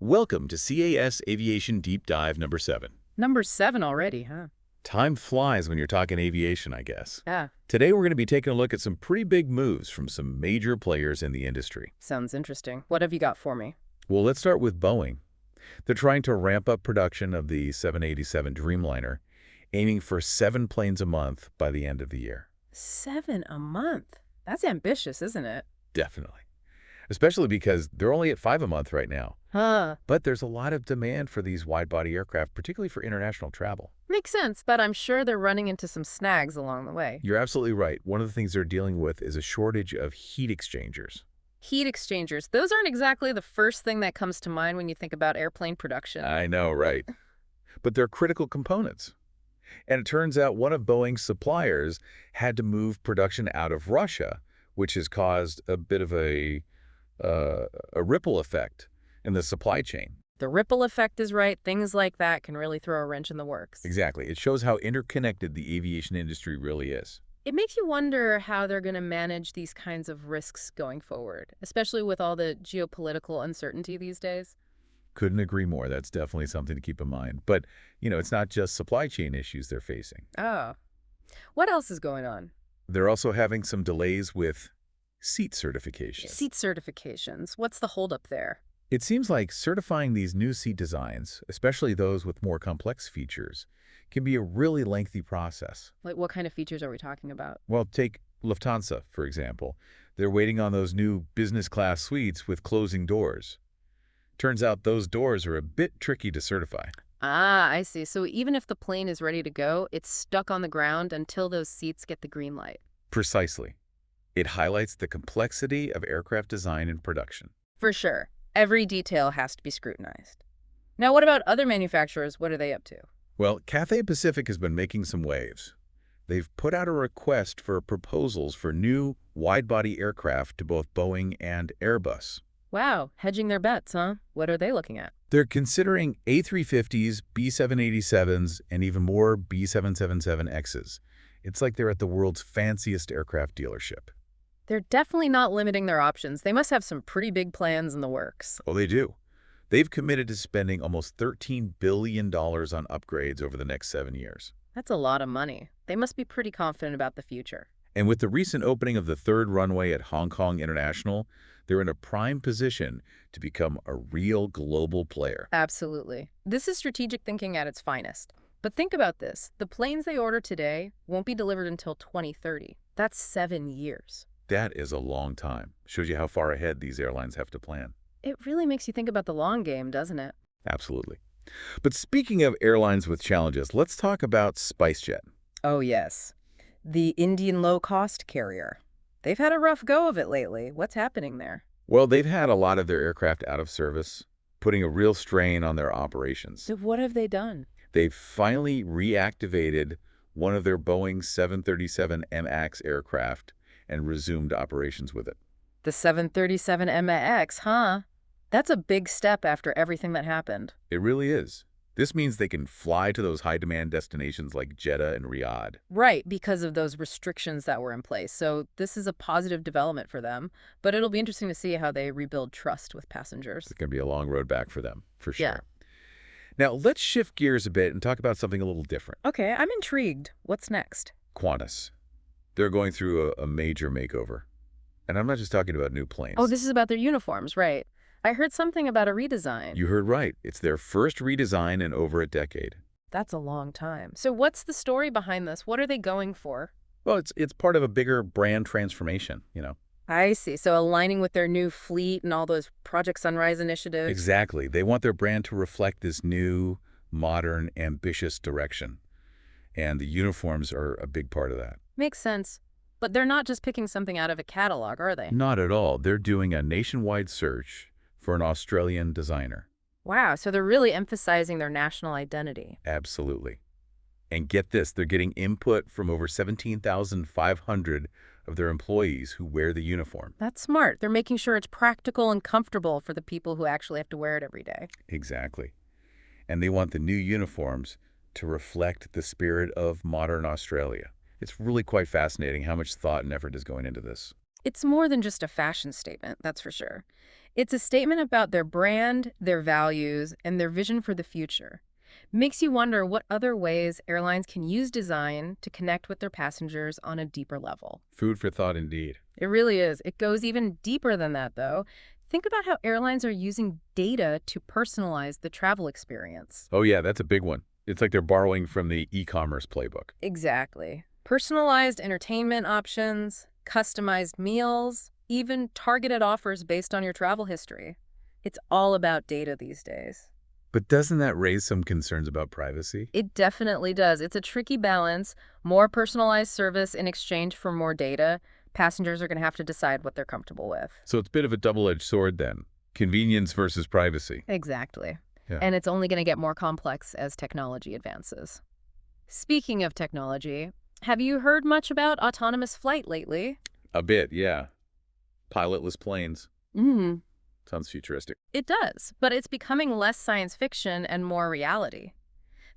Welcome to CAS Aviation Deep Dive number 7. Number 7 already, huh? Time flies when you're talking aviation, I guess. Yeah, Today we're going to be taking a look at some pretty big moves from some major players in the industry. sounds interesting. What have you got for me? Well, let's start with Boeing. They're trying to ramp up production of the 787 Dreamliner, aiming for 7 planes a month by the end of the year. 7 a month? That's ambitious, isn't it? Definitely. Especially because they're only at 5 a month right now. Huh. But there's a lot of demand for these wide-body aircraft, particularly for international travel. Makes sense, but I'm sure they're running into some snags along the way. You're absolutely right. One of the things they're dealing with is a shortage of heat exchangers. Heat exchangers, those aren't exactly the first thing that comes to mind when you think about airplane production. I know, right? But they're critical components. And it turns out one of Boeing's suppliers had to move production out of Russia, which has caused a bit of a ripple effect in the supply chain. The ripple effect is right. Things like that can really throw a wrench in the works. Exactly. It shows how interconnected the aviation industry really is. It makes you wonder how they're going to manage these kinds of risks going forward, especially with all the geopolitical uncertainty these days. Couldn't agree more. That's definitely something to keep in mind. But, it's not just supply chain issues they're facing. Oh. What else is going on? They're also having some delays with seat certification. Seat certifications. What's the holdup there? It seems like certifying these new seat designs, especially those with more complex features, can be a really lengthy process. Like, what kind of features are we talking about? Well, take Lufthansa, for example. They're waiting on those new business class suites with closing doors. Turns out those doors are a bit tricky to certify. Ah, I see. So even if the plane is ready to go, it's stuck on the ground until those seats get the green light. Precisely. It highlights the complexity of aircraft design and production. For sure. Every detail has to be scrutinized. Now, what about other manufacturers? What are they up to? Well, Cathay Pacific has been making some waves. They've put out a request for proposals for new wide-body aircraft to both Boeing and Airbus. Wow, hedging their bets, huh? What are they looking at? They're considering A350s, B787s, and even more B777Xs. It's like they're at the world's fanciest aircraft dealership. They're definitely not limiting their options. They must have some pretty big plans in the works. Oh, they do. They've committed to spending almost $13 billion on upgrades over the next 7 years. That's a lot of money. They must be pretty confident about the future. And with the recent opening of the 3rd runway at Hong Kong International, they're in a prime position to become a real global player. Absolutely. This is strategic thinking at its finest. But think about this. The planes they order today won't be delivered until 2030. That's 7 years. That is a long time. Shows you how far ahead these airlines have to plan. It really makes you think about the long game, doesn't it? Absolutely. But speaking of airlines with challenges, let's talk about SpiceJet. Oh, yes. The Indian low-cost carrier. They've had a rough go of it lately. What's happening there? Well, they've had a lot of their aircraft out of service, putting a real strain on their operations. So what have they done? They've finally reactivated one of their Boeing 737 MAX aircraft and resumed operations with it. The 737 MAX, huh? That's a big step after everything that happened. It really is. This means they can fly to those high-demand destinations like Jeddah and Riyadh. Right, because of those restrictions that were in place. So this is a positive development for them, but it'll be interesting to see how they rebuild trust with passengers. It's going to be a long road back for them, for sure. Yeah. Now, let's shift gears a bit and talk about something a little different. Okay, I'm intrigued. What's next? Qantas. They're going through a major makeover. And I'm not just talking about new planes. Oh, this is about their uniforms, right? I heard something about a redesign. You heard right. It's their first redesign in over a decade. That's a long time. So what's the story behind this? What are they going for? Well, it's part of a bigger brand transformation, I see. So aligning with their new fleet and all those Project Sunrise initiatives. Exactly. They want their brand to reflect this new, modern, ambitious direction. And the uniforms are a big part of that. Makes sense. But they're not just picking something out of a catalog, are they? Not at all. They're doing a nationwide search for an Australian designer. Wow, so they're really emphasizing their national identity. Absolutely. And get this, they're getting input from over 17,500 of their employees who wear the uniform. That's smart. They're making sure it's practical and comfortable for the people who actually have to wear it every day. Exactly. And they want the new uniforms to reflect the spirit of modern Australia. It's really quite fascinating how much thought and effort is going into this. It's more than just a fashion statement, that's for sure. It's a statement about their brand, their values, and their vision for the future. Makes you wonder what other ways airlines can use design to connect with their passengers on a deeper level. Food for thought indeed. It really is. It goes even deeper than that, though. Think about how airlines are using data to personalize the travel experience. Oh yeah, that's a big one. It's like they're borrowing from the e-commerce playbook. Exactly. Personalized entertainment options, customized meals, even targeted offers based on your travel history. It's all about data these days. But doesn't that raise some concerns about privacy? It definitely does. It's a tricky balance. More personalized service in exchange for more data. Passengers are going to have to decide what they're comfortable with. So it's a bit of a double-edged sword then. Convenience versus privacy. Exactly. Yeah. And it's only going to get more complex as technology advances. Speaking of technology, have you heard much about autonomous flight lately? A bit, yeah. Pilotless planes. Mm, Sounds futuristic. it does, but it's becoming less science fiction and more reality.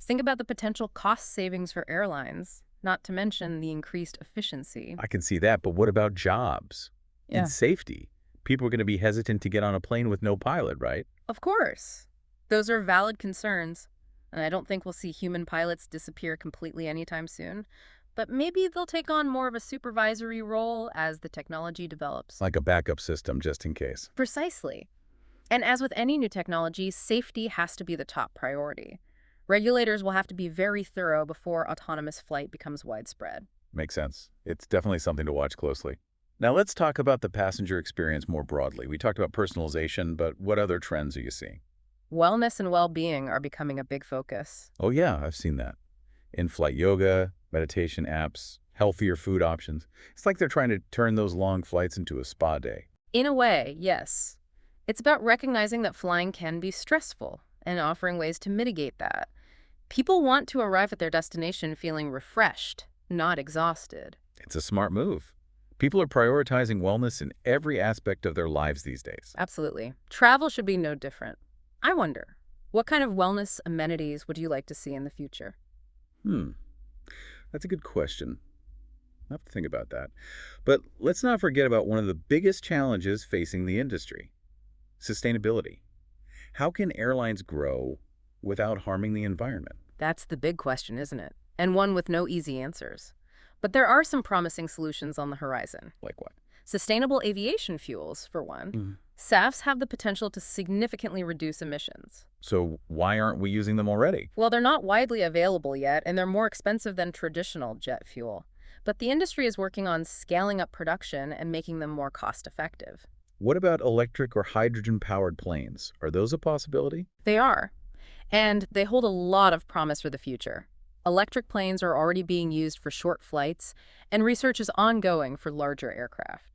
Think about the potential cost savings for airlines, not to mention the increased efficiency. I can see that, but what about jobs? Yeah. And safety? People are going to be hesitant to get on a plane with no pilot, right? Of course. Those are valid concerns, and I don't think we'll see human pilots disappear completely anytime soon. But maybe they'll take on more of a supervisory role as the technology develops. Like a backup system, just in case. Precisely. And as with any new technology, safety has to be the top priority. Regulators will have to be very thorough before autonomous flight becomes widespread. Makes sense. It's definitely something to watch closely. Now let's talk about the passenger experience more broadly. We talked about personalization, but what other trends are you seeing? Wellness and well-being are becoming a big focus. Oh yeah, I've seen that. In-flight yoga, meditation apps, healthier food options. It's like they're trying to turn those long flights into a spa day. In a way, yes. It's about recognizing that flying can be stressful and offering ways to mitigate that. People want to arrive at their destination feeling refreshed, not exhausted. It's a smart move. People are prioritizing wellness in every aspect of their lives these days. Absolutely. Travel should be no different. I wonder, what kind of wellness amenities would you like to see in the future? That's a good question. I'll have to think about that. But let's not forget about one of the biggest challenges facing the industry: sustainability. How can airlines grow without harming the environment? That's the big question, isn't it? And one with no easy answers. But there are some promising solutions on the horizon. Like what? Sustainable aviation fuels, for one. Mhm. SAFs have the potential to significantly reduce emissions. So why aren't we using them already? Well, they're not widely available yet, and they're more expensive than traditional jet fuel. But the industry is working on scaling up production and making them more cost-effective. What about electric or hydrogen-powered planes? Are those a possibility? They are, and they hold a lot of promise for the future. Electric planes are already being used for short flights, and research is ongoing for larger aircraft.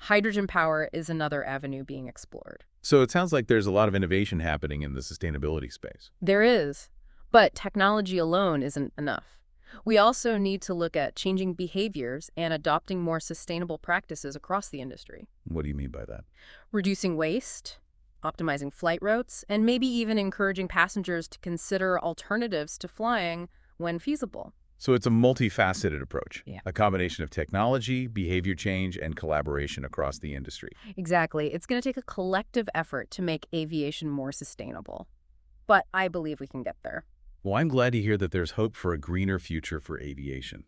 Hydrogen power is another avenue being explored. So it sounds like there's a lot of innovation happening in the sustainability space. There is, but technology alone isn't enough. We also need to look at changing behaviors and adopting more sustainable practices across the industry. What do you mean by that? Reducing waste, optimizing flight routes, and maybe even encouraging passengers to consider alternatives to flying when feasible. So it's a multifaceted approach, Yeah. a combination of technology, behavior change, and collaboration across the industry. Exactly. It's going to take a collective effort to make aviation more sustainable. But I believe we can get there. Well, I'm glad to hear that there's hope for a greener future for aviation.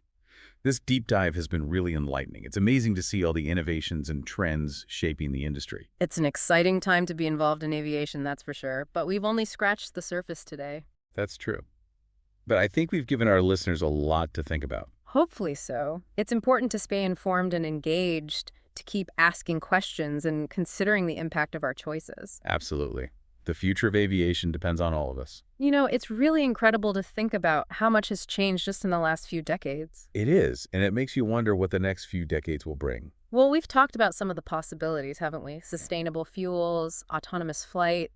This deep dive has been really enlightening. It's amazing to see all the innovations and trends shaping the industry. It's an exciting time to be involved in aviation, that's for sure. But we've only scratched the surface today. That's true. But I think we've given our listeners a lot to think about. Hopefully so. It's important to stay informed and engaged, to keep asking questions and considering the impact of our choices. Absolutely. The future of aviation depends on all of us. You know, it's really incredible to think about how much has changed just in the last few decades. It is, and it makes you wonder what the next few decades will bring. Well, we've talked about some of the possibilities, haven't we? Sustainable fuels, autonomous flight,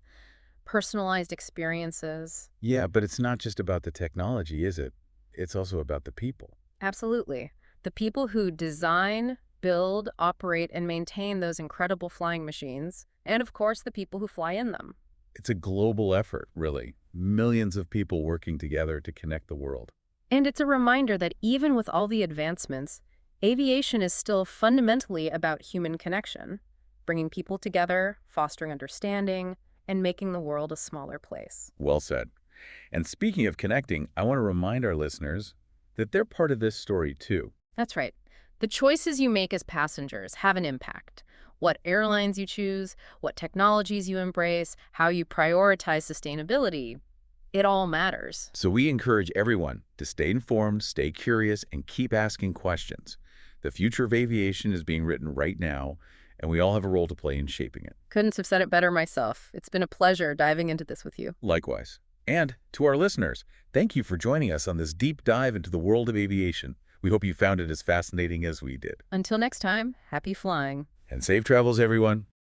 personalized experiences. Yeah, but it's not just about the technology, is it? It's also about the people. Absolutely. The people who design, build, operate, and maintain those incredible flying machines, and of course, the people who fly in them. It's a global effort, really. Millions of people working together to connect the world. And it's a reminder that even with all the advancements, aviation is still fundamentally about human connection. bringing people together, fostering understanding, and making the world a smaller place. Well said. And speaking of connecting, I want to remind our listeners that they're part of this story too. That's right. The choices you make as passengers have an impact. What airlines you choose, what technologies you embrace, how you prioritize sustainability, it all matters. So we encourage everyone to stay informed, stay curious, and keep asking questions. The future of aviation is being written right now, and we all have a role to play in shaping it. Couldn't have said it better myself. It's been a pleasure diving into this with you. Likewise. And to our listeners, thank you for joining us on this deep dive into the world of aviation. We hope you found it as fascinating as we did. Until next time, happy flying. And safe travels, everyone.